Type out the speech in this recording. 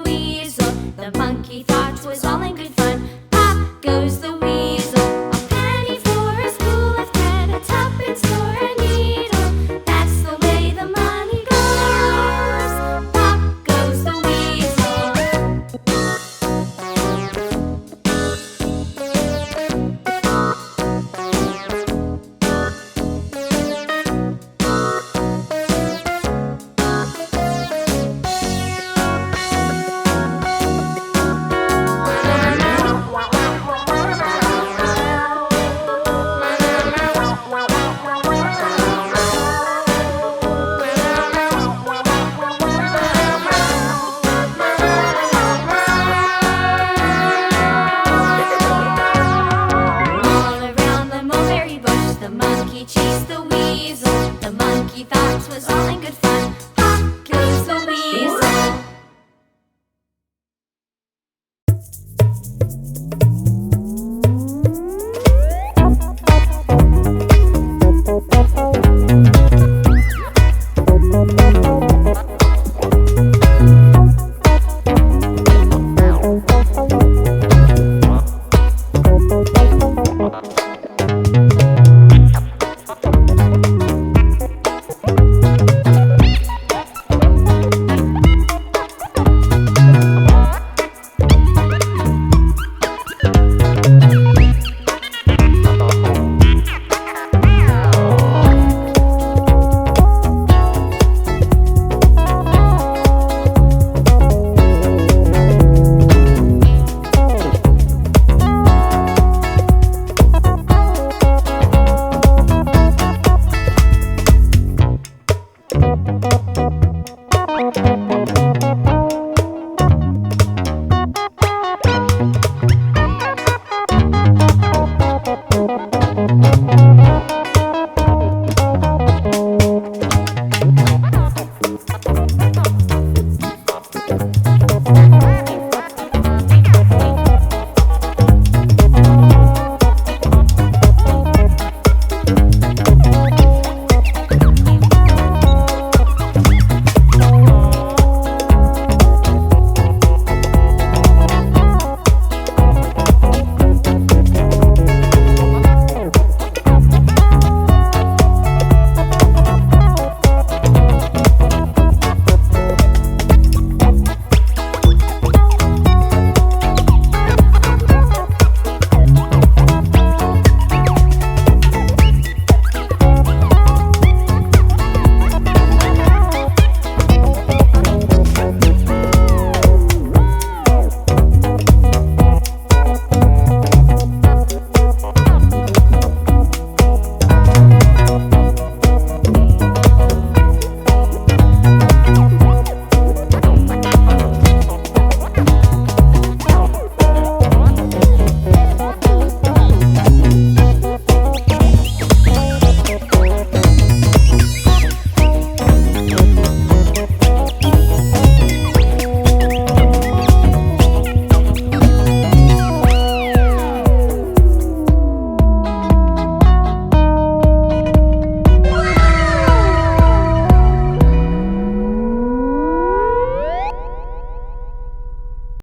weasel. The monkey thought 'twas all in good fun. Pop goes the weasel. A penny for a spool of thread, a tuppence for a needle. That's the way the money goes. Pop goes the weasel. The monkey chased the weasel. The monkey thought 'twas all in good fun. Pop goes the weasel.